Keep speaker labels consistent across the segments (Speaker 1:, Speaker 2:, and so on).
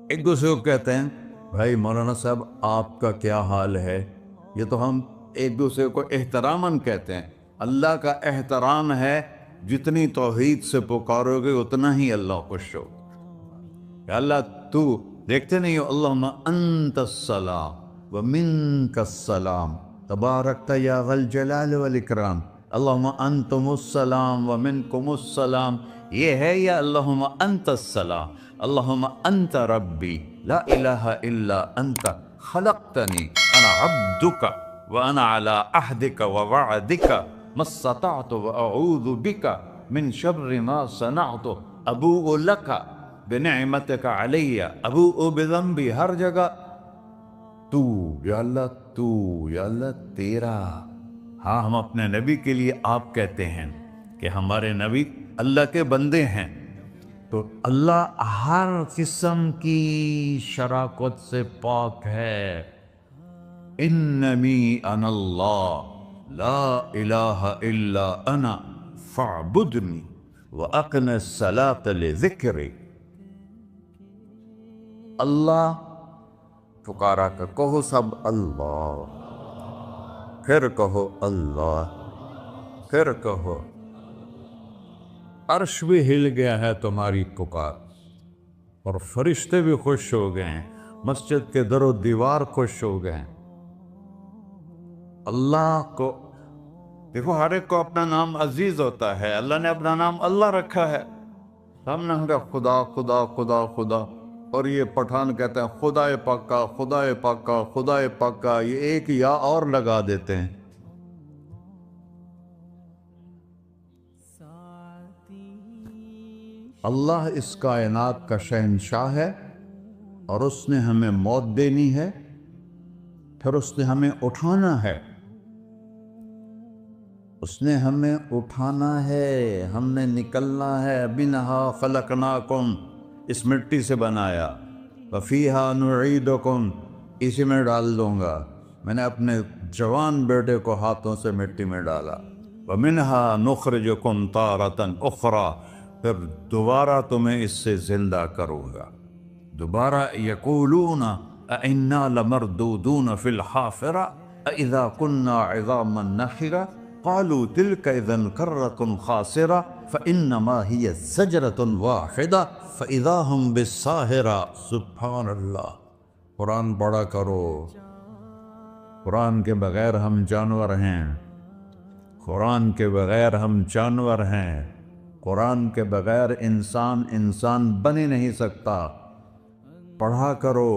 Speaker 1: ایک دوسرے کو کہتے ہیں بھائی مولانا صاحب آپ کا کیا حال ہے. یہ تو ہم ایک دوسرے کو احتراماً کہتے ہیں. اللہ کا احترام ہے جتنی توحید سے پکارو گے اتنا ہی اللہ خوش ہو. کہ اللہ تو دیکھتے نہیں ہو اللہم انت السلام ومنک السلام تبارکت یا ذا الجلال والاکرام. اللہم انتم السلام ومنکم السلام یہ ہے یا اللہم انت السلام اللہم انت ربی لا الہ الا انت خلقتنی انا عبدک وانا علی عہدک ووعدک ما استطعت واعوذ بک من شر ما صنعت ابوء لک بنعمتک علی ابوء بذنبی. ہر جگہ تو یا اللہ تو یا اللہ تیرا. ہاں ہم اپنے نبی کے لیے آپ کہتے ہیں کہ ہمارے نبی اللہ کے بندے ہیں. تو اللہ ہر قسم کی شراکت سے پاک ہے. اننی انا اللہ لا الہ الا انا فاعبدنی واقم الصلاۃ لذکری. اللہ پکارا کر کہو سب اللہ، پھر کہو اللہ، پھر کہو. عرش بھی ہل گیا ہے تمہاری پکار اور فرشتے بھی خوش ہو گئے ہیں، مسجد کے در و دیوار خوش ہو گئے ہیں. اللہ کو دیکھو ہر ایک کو اپنا نام عزیز ہوتا ہے. اللہ نے اپنا نام اللہ رکھا ہے. ہم نے کہا خدا خدا خدا خدا، اور یہ پٹھان کہتے ہیں خدا پاکا خدا پاکا خدا پاکا. یہ ایک یا اور لگا دیتے ہیں. اللہ اس کائنات کا شہنشاہ ہے اور اس نے ہمیں موت دینی ہے، پھر اس نے ہمیں اٹھانا ہے. اس نے ہمیں اٹھانا ہے، ہم نے نکلنا ہے. منہا خلقناکم، اس مٹی سے بنایا. وفیہا نعیدکم، اسی میں ڈال دوں گا. میں نے اپنے جوان بیٹے کو ہاتھوں سے مٹی میں ڈالا. ومنہا نخرجکم تارۃ اخری، پھر دوبارہ تمہیں اس سے زندہ کروں گا. دوبارہ یقولون اَإِنَّا لَمَرْدُودُونَ فِي الْحَافِرَةِ أَإِذَا كُنَّا عِظَامًا نَخِرَةً قَالُوا تِلْكَ إِذًا كَرَّةٌ خَاسِرَةٌ فَإِنَّمَا هِيَ زَجْرَةٌ وَاحِدَةٌ فَإِذَا هُمْ بِالسَّاهِرَةِ. سبحان اللہ. قرآن پڑھا کرو. قرآن کے بغیر ہم جانور ہیں. قرآن کے بغیر ہم جانور ہیں. قرآن کے بغیر انسان بن ہی نہیں سکتا. پڑھا کرو.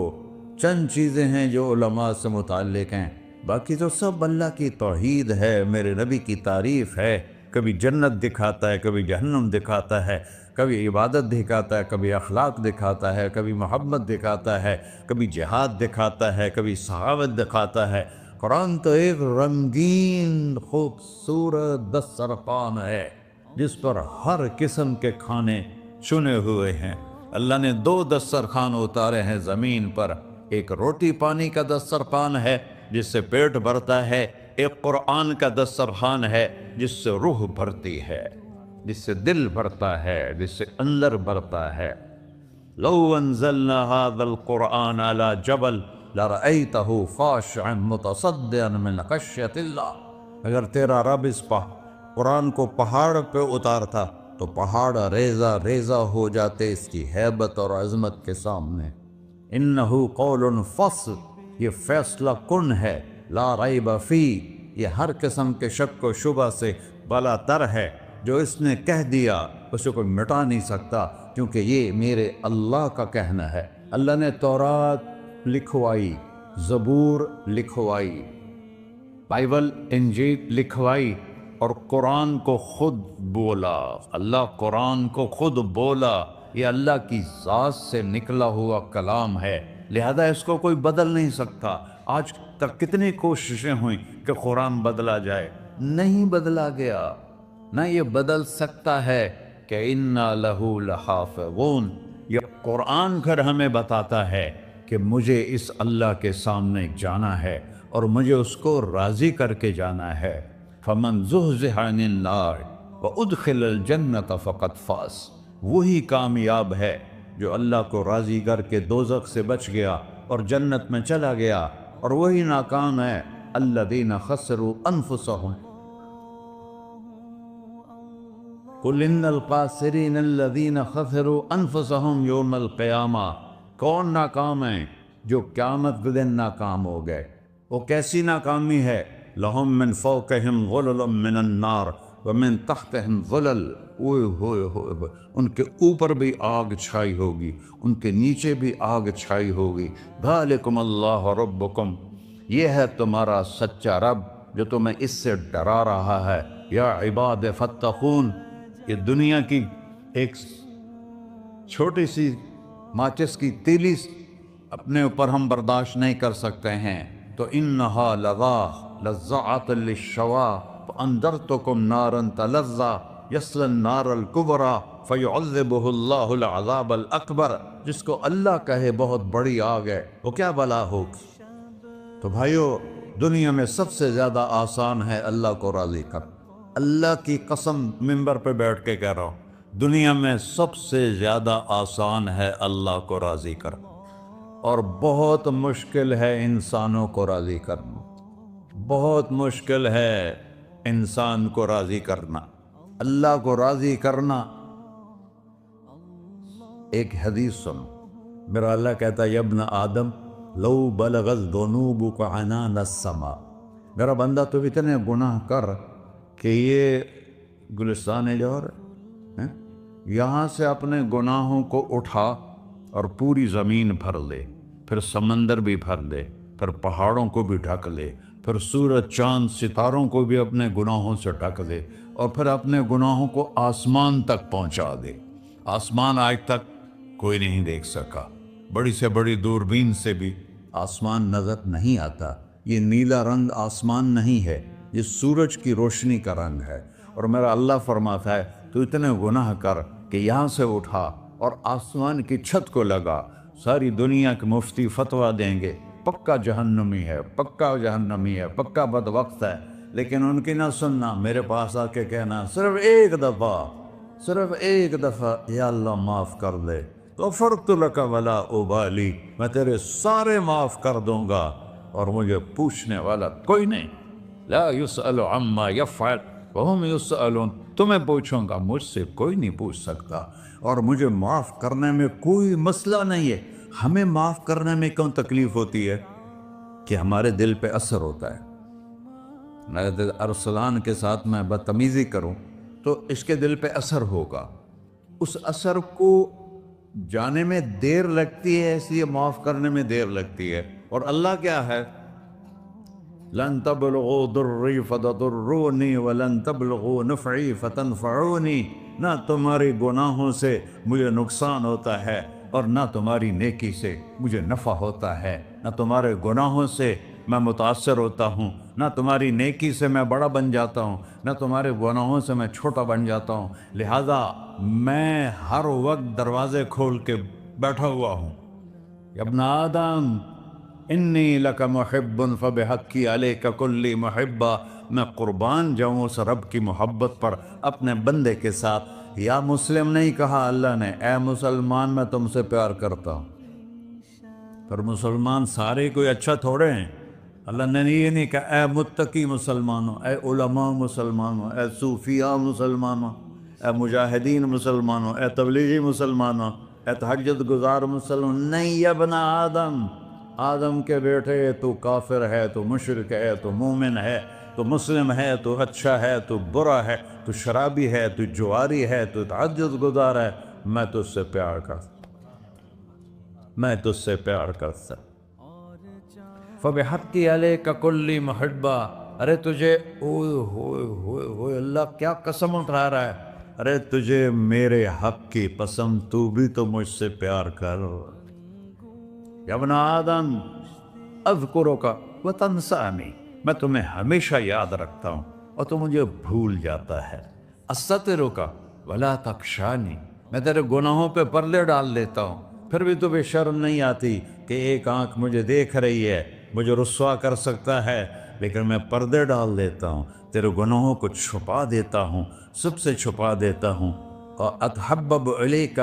Speaker 1: چند چیزیں ہیں جو علماء سے متعلق ہیں، باقی تو سب اللہ کی توحید ہے، میرے نبی کی تعریف ہے. کبھی جنت دکھاتا ہے، کبھی جہنم دکھاتا ہے، کبھی عبادت دکھاتا ہے، کبھی اخلاق دکھاتا ہے، کبھی محبت دکھاتا ہے، کبھی جہاد دکھاتا ہے، کبھی سخاوت دکھاتا ہے. قرآن تو ایک رنگین خوبصورت دسترخوان ہے جس پر ہر قسم کے کھانے چنے ہوئے ہیں. اللہ نے 2 دسترخوان اتارے ہیں زمین پر. ایک روٹی پانی کا دسترخوان ہے جس سے پیٹ بھرتا ہے، ایک قرآن کا دسترخوان ہے جس سے روح بھرتی ہے، جس سے دل بھرتا ہے، جس سے اندر بھرتا ہے. لو انزلنا هذا القرآن على جبل لرأيته خاشعا متصدعا من خشية الله. اگر تیرا رب اس قرآن کو پہاڑ پہ اتارتا تو پہاڑ ریزہ ریزہ ہو جاتے اس کی ہیبت اور عظمت کے سامنے. انہو قول فصل، یہ فیصلہ کن ہے. لا ریب فی، یہ ہر قسم کے شک و شبہ سے بالا تر ہے. جو اس نے کہہ دیا اسے کوئی مٹا نہیں سکتا، کیونکہ یہ میرے اللہ کا کہنا ہے. اللہ نے تورات لکھوائی، زبور لکھوائی، بائبل انجیل لکھوائی، اور قرآن کو خود بولا. اللہ قرآن کو خود بولا. یہ اللہ کی ذات سے نکلا ہوا کلام ہے، لہذا اس کو کوئی بدل نہیں سکتا. آج تک کتنی کوششیں ہوئیں کہ قرآن بدلا جائے، نہیں بدلا گیا. نہ یہ بدل سکتا ہے کہ اِنَّا لَهُ لَحَافِظُونَ. یہ قرآن گھر ہمیں بتاتا ہے کہ مجھے اس اللہ کے سامنے جانا ہے اور مجھے اس کو راضی کر کے جانا ہے. فَمَنْ زُحْزِحَ عَنِ النَّارِ وَأُدْخِلَ الْجَنَّةَ فَقَدْ فَازَ. وہی کامیاب ہے جو اللہ کو راضی کر کے دوزخ سے بچ گیا اور جنت میں چلا گیا، اور وہی ناکام ہے الذین خسروا انفسهم قل ان الخاسرین الذین خسروا انفسهم یوم القیامہ۔ کون ناکام ہیں؟ جو قیامت کے دن ناکام ہو گئے۔ وہ کیسی ناکامی ہے؟ لہم من فوقہم ظلل من النار ومن تحتہم ظلل، اوئے ہوئے ہوئے، ان کے اوپر بھی آگ چھائی ہوگی، ان کے نیچے بھی آگ چھائی ہوگی۔ ذالکم اللہ ربکم، یہ ہے تمہارا سچا رب جو تمہیں اس سے ڈرا رہا ہے۔ یا عباد فاتقون، یہ دنیا کی ایک چھوٹی سی ماچس کی تیلی اپنے اوپر ہم برداشت نہیں کر سکتے ہیں، تو انہا لظا لزعۃ للشوا فانذرتکم نارا تلظی یصلی النار الکبری فیعذبہ اللہ العذاب الاکبر۔ جس کو اللہ کہے بہت بڑی آگ ہے، وہ کیا بلا ہوگی؟ تو بھائیو، دنیا میں سب سے زیادہ آسان ہے اللہ کو راضی کر۔ اللہ کی قسم منبر پہ بیٹھ کے کہہ رہا ہوں، دنیا میں سب سے زیادہ آسان ہے اللہ کو راضی کر، اور بہت مشکل ہے انسانوں کو راضی کرنا، بہت مشکل ہے انسان کو راضی کرنا۔ اللہ کو راضی کرنا، ایک حدیث سنو، میرا اللہ کہتا ہے یا ابن آدم لو بلغت ذنوبک عنان السماء، میرا بندہ تو اتنے گناہ کر کہ یہ گلستان جوہر ہے، یہاں سے اپنے گناہوں کو اٹھا اور پوری زمین بھر لے، پھر سمندر بھی بھر لے، پھر پہاڑوں کو بھی ڈھک لے، پھر سورج چاند ستاروں کو بھی اپنے گناہوں سے ڈھک دے، اور پھر اپنے گناہوں کو آسمان تک پہنچا دے۔ آسمان آج تک کوئی نہیں دیکھ سکا، بڑی سے بڑی دوربین سے بھی آسمان نظر نہیں آتا۔ یہ نیلا رنگ آسمان نہیں ہے، یہ سورج کی روشنی کا رنگ ہے۔ اور میرا اللہ فرماتا ہے تو اتنے گناہ کر کہ یہاں سے اٹھا اور آسمان کی چھت کو لگا، ساری دنیا کے مفتی فتویٰ دیں گے پکا جہنمی ہے، پکا جہنمی ہے، پکا بدوقت ہے، لیکن ان کی نہ سننا، میرے پاس آ کے کہنا صرف ایک دفعہ یا اللہ معاف کر دے، غفرت لک ولا ابالی، میں تیرے سارے معاف کر دوں گا اور مجھے پوچھنے والا کوئی نہیں۔ لا یسأل عما یفعل وہم یسألون، تمہیں پوچھوں گا، مجھ سے کوئی نہیں پوچھ سکتا، اور مجھے معاف کرنے میں کوئی مسئلہ نہیں ہے۔ ہمیں معاف کرنے میں کیوں تکلیف ہوتی ہے؟ کہ ہمارے دل پہ اثر ہوتا ہے۔ میں ارسلان کے ساتھ میں بدتمیزی کروں تو اس کے دل پہ اثر ہوگا، اس اثر کو جانے میں دیر لگتی ہے، اس لیے معاف کرنے میں دیر لگتی ہے۔ اور اللہ کیا ہے؟ لن تبلغوا ضری فتضرونی ولن تبلغوا نفعی فتنفعونی، نہ تمہاری گناہوں سے مجھے نقصان ہوتا ہے اور نہ تمہاری نیکی سے مجھے نفع ہوتا ہے، نہ تمہارے گناہوں سے میں متاثر ہوتا ہوں، نہ تمہاری نیکی سے میں بڑا بن جاتا ہوں، نہ تمہارے گناہوں سے میں چھوٹا بن جاتا ہوں، لہذا میں ہر وقت دروازے کھول کے بیٹھا ہوا ہوں۔ یا ابن آدم انی لک محب فبحقی علیک کلی محبہ، میں قربان جاؤں اس رب کی محبت پر اپنے بندے کے ساتھ۔ یا مسلم نہیں کہا اللہ نے، اے مسلمان میں تم سے پیار کرتا ہوں۔ پر مسلمان سارے کوئی اچھا تھوڑے ہیں، اللہ نے یہ نہیں کہا اے متقی مسلمانوں، اے علماء مسلمانوں، اے صوفیاء مسلمانوں، اے مجاہدین مسلمانوں، اے تبلیغی مسلمانوں، اے تہجد گزار مسلمان، نہیں یا ابن آدم، آدم کے بیٹے، تو کافر ہے، تو مشرک ہے، تو مومن ہے، تو مسلم ہے، تو اچھا ہے، تو برا ہے، تو شرابی ہے، تو جواری ہے، تو تہجد گزار ہے، میں تجھ سے پیار کرتا، میں تجھ سے پیار کرتا۔ فبحقی علیک کلی محبہ، ارے تجھے اوئے ہوئے ہوئے ہوئے، اللہ کیا قسم اٹھا رہا ہے، ارے تجھے میرے حق کی قسم، تو بھی تو مجھ سے پیار کر۔ یا ابن آدم اذکرک وتنسانی، میں تمہیں ہمیشہ یاد رکھتا ہوں اور تو مجھے بھول جاتا ہے۔ استترک ولا تخشانی، میں تیرے گناہوں پہ پردے ڈال دیتا ہوں، پھر بھی تمہیں شرم نہیں آتی کہ ایک آنکھ مجھے دیکھ رہی ہے، مجھے رسوا کر سکتا ہے، لیکن میں پردے ڈال دیتا ہوں، تیرے گناہوں کو چھپا دیتا ہوں، سب سے چھپا دیتا ہوں۔ اور اتحبب الیک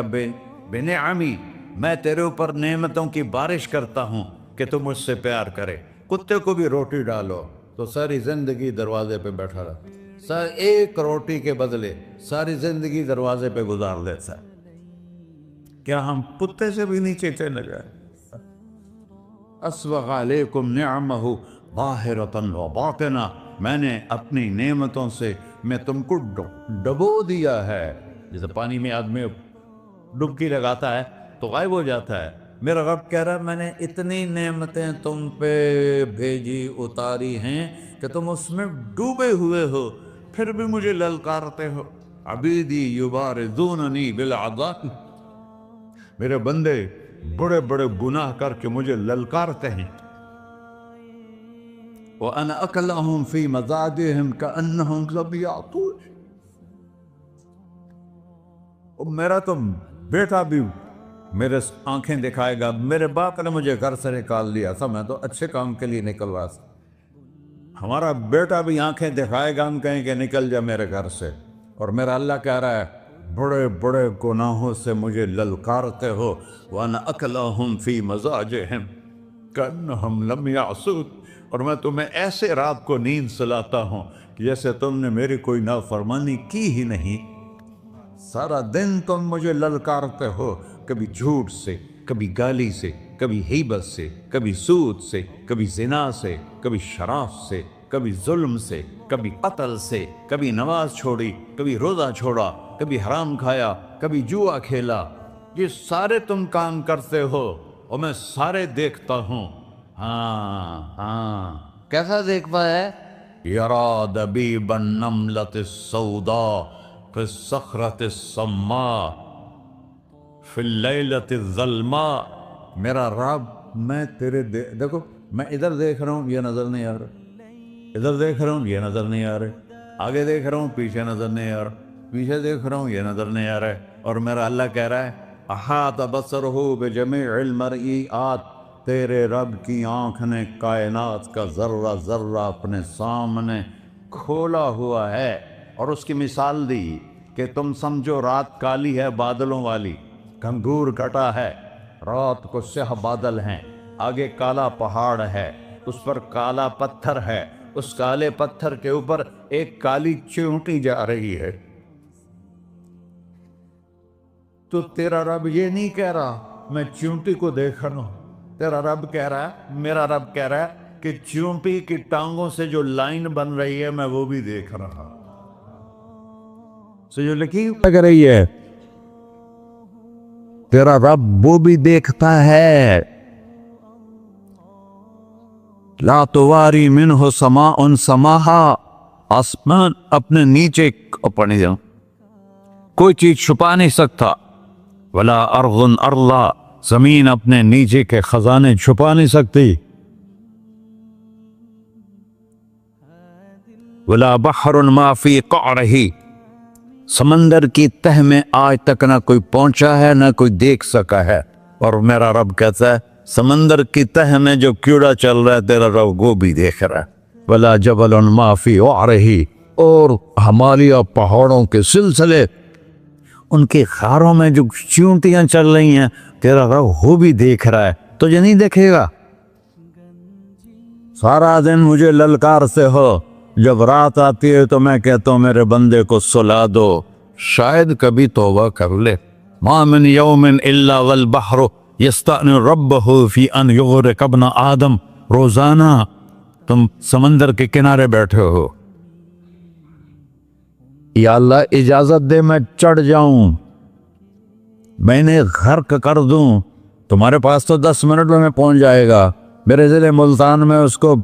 Speaker 1: بنعمی، میں تیرے اوپر نعمتوں کی بارش کرتا ہوں کہ تم مجھ سے پیار کرے۔ کتے کو بھی روٹی ڈالو تو ساری زندگی دروازے پہ بیٹھا رہتا، ایک روٹی کے بدلے ساری زندگی دروازے پہ گزار دیتا ہے۔ کیا ہم کتے سے بھی نیچے چلے گئے؟ اسبغ علیکم نعمہ ظاہرۃ و باطنہ، میں نے اپنی نعمتوں سے میں تم کو ڈبو دیا ہے۔ جیسے پانی میں آدمی ڈبکی لگاتا ہے تو غائب ہو جاتا ہے، میرا رب کہہ رہا ہے میں نے اتنی نعمتیں تم پہ بھیجی اتاری ہیں کہ تم اس میں ڈوبے ہوئے ہو، پھر بھی مجھے للکارتے ہو۔ عبیدی یبارزوننی بالعذاب، میرے بندے بڑے بڑے گناہ کر کے مجھے للکارتے ہیں۔ وَأَنَا أَكْلَهُمْ فِي مَزَاجِهِمْ كَأَنَّهُمْ لَمْ يَعْطُونِ، میرا تو بیٹا بھی میرے آنکھیں دکھائے گا، میرے باپ نے مجھے گھر سے نکال دیا تھا، میں تو اچھے کام کے لیے نکلوا تھا، ہمارا بیٹا بھی آنکھیں دکھائے گا، ہم کہیں کہ نکل جا میرے گھر سے، اور میرا اللہ کہہ رہا ہے بڑے بڑے گناہوں سے مجھے للکارتے ہو۔ وَأَنَا أَكْلَهُمْ فِي مَزَاجِهِمْ كَأَنَّهُمْ لَمْ يَعْصُونِ، اور میں تمہیں ایسے رات کو نیند سلاتا ہوں کہ جیسے تم نے میری کوئی نافرمانی کی ہی نہیں۔ سارا دن تم مجھے للکارتے ہو، کبھی جھوٹ سے، کبھی گالی سے، کبھی غیبت سے، کبھی سود سے، کبھی زنا سے، کبھی شراب سے، کبھی ظلم سے، کبھی قتل سے، کبھی نماز چھوڑی، کبھی روزہ چھوڑا، کبھی حرام کھایا، کبھی جوا کھیلا۔ یہ سارے تم کام کرتے ہو اور میں سارے دیکھتا ہوں۔ ہاں کیسا دیکھتا ہے؟ یرا دبیب النملۃ السوداء فی الصخرۃ الصماء فی اللیلۃ الظلماء، میرا رب میں تیرے دیکھو، میں ادھر دیکھ رہا ہوں یہ نظر نہیں آ رہا، ادھر دیکھ رہا ہوں یہ نظر نہیں آ رہا، آگے دیکھ رہا ہوں پیچھے نظر نہیں آ رہا، پیچھے دیکھ رہا ہوں یہ نظر نہیں آ رہا ہے، اور میرا اللہ کہہ رہا ہے احاط بصرہ بجمیع المرئیات، تیرے رب کی آنکھ نے کائنات کا ذرہ ذرہ اپنے سامنے کھولا ہوا ہے، اور اس کی مثال دی کہ تم سمجھو رات کالی ہے بادلوں والی، گھنگور کٹا ہے، رات کو سیاہ بادل ہیں، آگے کالا پہاڑ ہے، اس پر کالا پتھر ہے، اس کالے پتھر کے اوپر ایک کالی چیونٹی جا رہی ہے، تو تیرا رب یہ نہیں کہہ رہا میں چیونٹی کو دیکھ رہا ہوں، تیرا رب کہہ رہا ہے، میرا رب کہہ رہا ہے کہ چیونٹی کی ٹانگوں سے جو لائن بن رہی ہے میں وہ بھی دیکھ رہا ہوں، جو لکیر لگ رہی ہے تیرا رب وہ بھی دیکھتا ہے۔ لا تواری منہ سماء سماہا، آسمان اپنے نیچے پڑھنے جاؤں کوئی چیز چھپا نہیں سکتا، ولا ارض ارضا، زمین اپنے نیچے کے خزانے چھپا نہیں سکتی، ولا بحر ما فی قعرہ، سمندر کی تہ میں آج تک نہ کوئی پہنچا ہے نہ کوئی دیکھ سکا ہے، اور میرا رب کہتا ہے سمندر کی تہ میں جو کیڑا چل رہا ہے تیرا رب وہ بھی دیکھ رہا ہے، ولا جبل ما فی وعرہ، اور ہمالیہ پہاڑوں کے سلسلے ان کے خاروں میں جو چیونٹیاں چل رہی ہیں تیرا رب وہ بھی دیکھ رہا ہے، تجھے نہیں دیکھے گا؟ سارا دن مجھے للکارتے ہو، جب رات آتی ہے تو میں کہتا ہوں میرے بندے کو سلا دو، شاید کبھی توبہ کر لے۔ ما من یوم الا والبحر یستأنس ربہ فی ان یغرق ابن آدم، روزانہ تم سمندر کے کنارے بیٹھے ہو، یا اللہ اجازت دے میں چڑھ جاؤں، میں نے غرق کر دوں، تمہارے پاس تو 10 منٹ میں پہنچ جائے گا، میرے ضلع ملتان میں اس کو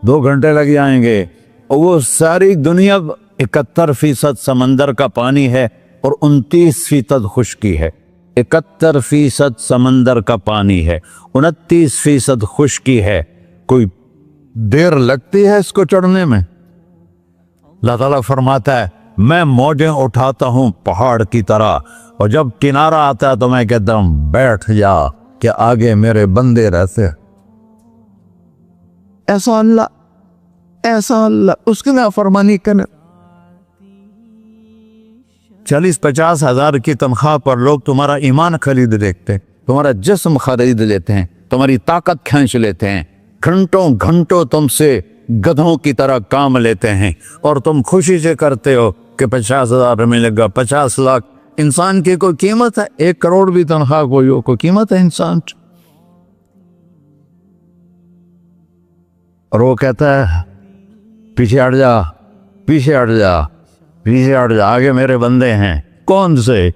Speaker 1: 2 گھنٹے لگ جائیں گے، اور وہ ساری دنیا 71% سمندر کا پانی ہے اور 29% خشکی ہے، 71% سمندر کا پانی ہے، 29% خشکی ہے، کوئی دیر لگتی ہے اس کو چڑھنے میں؟ اللہ تعالیٰ فرماتا ہے میں موجیں اٹھاتا ہوں پہاڑ کی طرح، اور جب کنارہ آتا ہے تو میں کہتا ہوں بیٹھ جا کہ آگے میرے بندے رہتے۔ ایسا اللہ اس کی نافرمانی کرنے، 40-50 ہزار کی تنخواہ پر لوگ تمہارا ایمان خرید دیکھتے، تمہارا جسم خرید لیتے ہیں، تمہاری طاقت کھینچ لیتے ہیں، گھنٹوں گھنٹوں تم سے گدھوں کی طرح کام لیتے ہیں، اور تم خوشی سے کرتے ہو کہ 50,000 ملے گا، 50 لاکھ۔ انسان کی کوئی قیمت ہے؟ 1 کروڑ بھی تنخواہ کوئی قیمت ہے انسان؟ اور وہ کہتا ہے پیچھے ہٹ جا، پیچھے ہٹ جا، پیچھے ہٹ جا، آگے میرے بندے ہیں۔ کون سے؟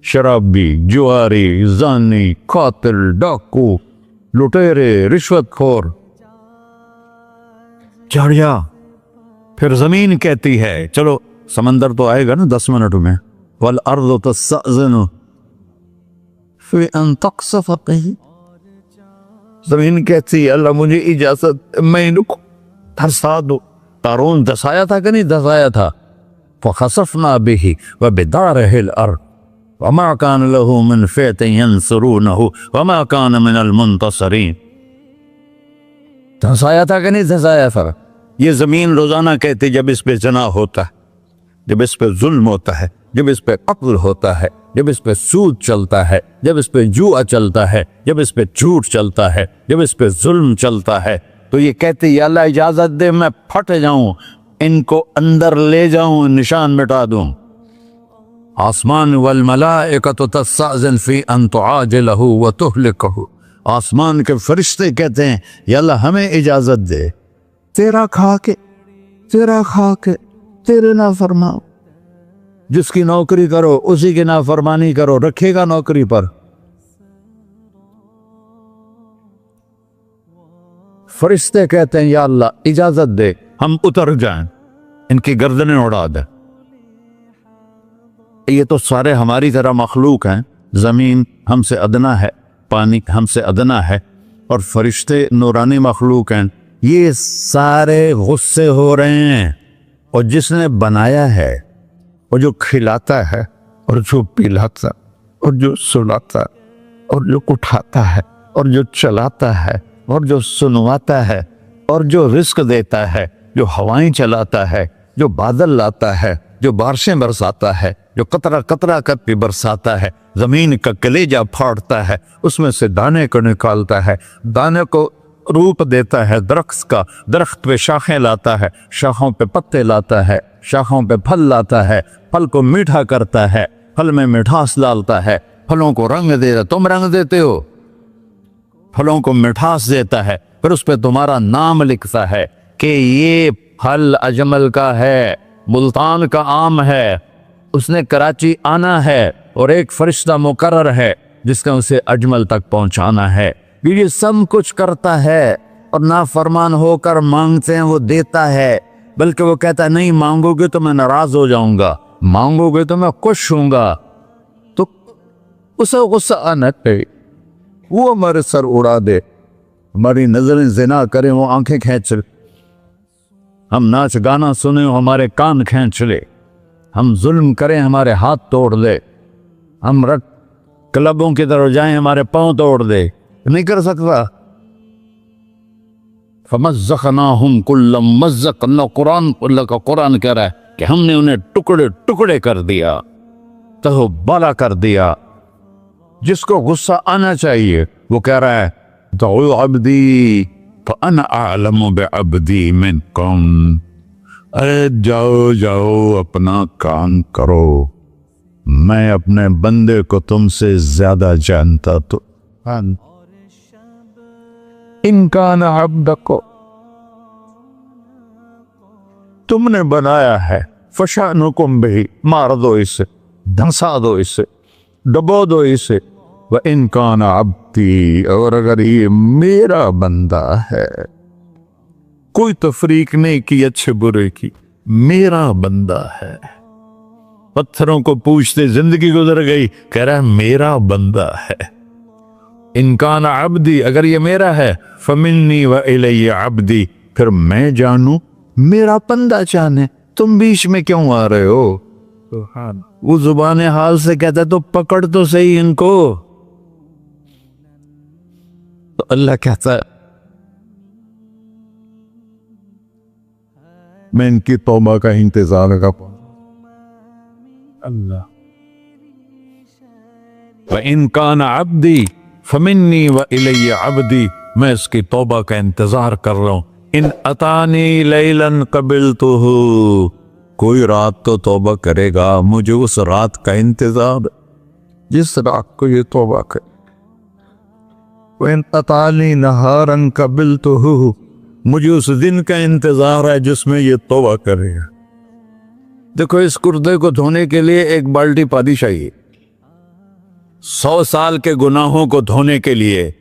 Speaker 1: شرابی، جواری، زانی، قاتل، ڈاکو، لٹیرے، رشوت خور۔ چڑھ جا۔ پھر زمین کہتی ہے، چلو سمندر تو آئے گا نا 10 منٹ میں، وَالْأَرْضُ تَسْتَأْذِنُ فِي أَن تَقْصَفَ بِهِ۔ زمین کہتی ہے اللہ مجھے اجازت، میں ان کو دھسا دو۔ قارون دھسایا تھا کہ نہیں دھسایا تھا؟ فَخَسَفْنَا بِهِ وَبِدَارِهِ الْأَرْضِ وَمَا كَانَ لَهُ مِنْ فِئَةٍ يَنْصُرُونَهُ وَمَا كَانَ مِنَ الْمُنْتَصِرِينَ۔ دھسایا تھا کہ نہیں دھسایا تھا؟ یہ زمین روزانہ کہتی جب اس پہ زنا ہوتا ہے، جب اس پہ ظلم ہوتا ہے، جب اس پہ قتل ہوتا ہے، جب اس پہ سود چلتا ہے، جب اس پہ جوا چلتا ہے، جب اس پہ جھوٹ چلتا ہے، جب اس پہ ظلم چلتا ہے، تو یہ کہتے یا اللہ اجازت دے میں پھٹ جاؤں، ان کو اندر لے جاؤں، نشان مٹا دوں۔ آسمان والملائکۃ تستأذن فی ان تعاجلہ وتہلکہ۔ آسمان کے فرشتے کہتے ہیں یا اللہ ہمیں اجازت دے، تیرا کھا کے تیرے نافرمان، جس کی نوکری کرو اسی کی نافرمانی کرو، رکھے گا نوکری پر؟ فرشتے کہتے ہیں یا اللہ اجازت دے ہم اتر جائیں، ان کی گردنیں اڑا دیں۔ یہ تو سارے ہماری طرح مخلوق ہیں، زمین ہم سے ادنا ہے، پانی ہم سے ادنا ہے، اور فرشتے نورانی مخلوق ہیں، یہ سارے غصے ہو رہے ہیں۔ اور جس نے بنایا ہے، اور جو کھلاتا ہے، اور جو پلاتا، اور جو سلاتا، اور جو اٹھاتا ہے، اور جو چلاتا ہے، اور جو سنواتا ہے، اور جو رزق دیتا ہے، جو ہوائیں چلاتا ہے، جو بادل لاتا ہے، جو بارشیں برساتا ہے، جو قطرہ قطرہ کر کے برساتا ہے، زمین کا کلیجہ پھاڑتا ہے، اس میں سے دانے کو نکالتا ہے، دانے کو روپ دیتا ہے درخت کا، درخت پہ شاخیں لاتا ہے، شاخوں پہ پتے لاتا ہے، شاخوں پہ پھل لاتا ہے، پھل کو میٹھا کرتا ہے، پھل میں مٹھاس ڈالتا ہے، پھلوں کو رنگ دیتا ہے، تم رنگ دیتے ہو، پھلوں کو مٹھاس دیتا ہے، پھر اس پہ تمہارا نام لکھتا ہے کہ یہ پھل اجمل کا ہے، ملتان کا آم ہے، اس نے کراچی آنا ہے، اور ایک فرشتہ مقرر ہے جس نے اسے اجمل تک پہنچانا ہے۔ یہ سب کچھ کرتا ہے، اور نافرمان ہو کر مانگتے ہیں وہ دیتا ہے، بلکہ وہ کہتا ہے نہیں مانگو گے تو میں ناراض ہو جاؤں گا، مانگو گے تو میں خوش ہوں گا۔ تو اسے غصہ آنا چاہیے، وہ ہمارے سر اڑا دے، ہماری نظریں زنا کریں وہ آنکھیں کھینچ لے، ہم ناچ گانا سنیں وہ ہمارے کان کھینچ لے، ہم ظلم کریں ہمارے ہاتھ توڑ دے، ہم کلبوں کی طرف جائیں ہمارے پاؤں توڑ دے، نہیں کر سکتا۔ فَمَزَّقْنَاهُمْ كُلَّ مُمَزَّقٍ، اللہ کا قرآن کہہ رہا ہے کہ ہم نے انہیں ٹکڑے ٹکڑے کر دیا، تہو بالا کر دیا۔ جس کو غصہ آنا چاہیے وہ کہہ رہا ہے دعوا عبدی فَأَنَا أَعْلَمُ بِعَبْدِي مِنْكُمْ، ارے جاؤ جاؤ اپنا کام کرو، میں اپنے بندے کو تم سے زیادہ جانتا۔ تو ان کان عبدکو، تم نے بنایا ہے، فشانکم بہی، مار دو اسے، دھنسا دو اسے، ڈبو دو اسے، وَإِن كَانَ عَبْدِي، اور اگر یہ میرا بندہ ہے، کوئی تفریق نہیں کی اچھے برے کی، میرا بندہ ہے۔ پتھروں کو پوچھتے زندگی گزر گئی، کہہ رہا ہے میرا بندہ ہے۔ ان کان عبدی، اگر یہ میرا ہے، فمنی وإلی عبدی، پھر میں جانوں میرا بندہ جانے، تم بیچ میں کیوں آ رہے ہو؟ وہ زبان حال سے کہتا ہے تو پکڑ تو صحیح ان کو۔ تو اللہ کہتا ہے میں ان کی توبہ کا انتظار کا اللہ۔ وَإِن كَانَ عَبْدِي،
Speaker 2: فمنی و الی عبدی، میں اس کی توبہ کا انتظار کر رہا ہوں۔ ان اتانی لیلا قبلتہ، کوئی رات تو توبہ کرے گا، مجھے اس رات کا انتظار ہے جس رات کو یہ توبہ کرے۔ وَإِنْ أَطَانِي نَهَارًا قَبِلْتُهُ، مجھے اس دن کا انتظار ہے جس میں یہ توبہ کرے گا۔ دیکھو اس کردے کو دھونے کے لیے ایک بالٹی پانی چاہیے، 100 سال کے گناہوں کو دھونے کے لیے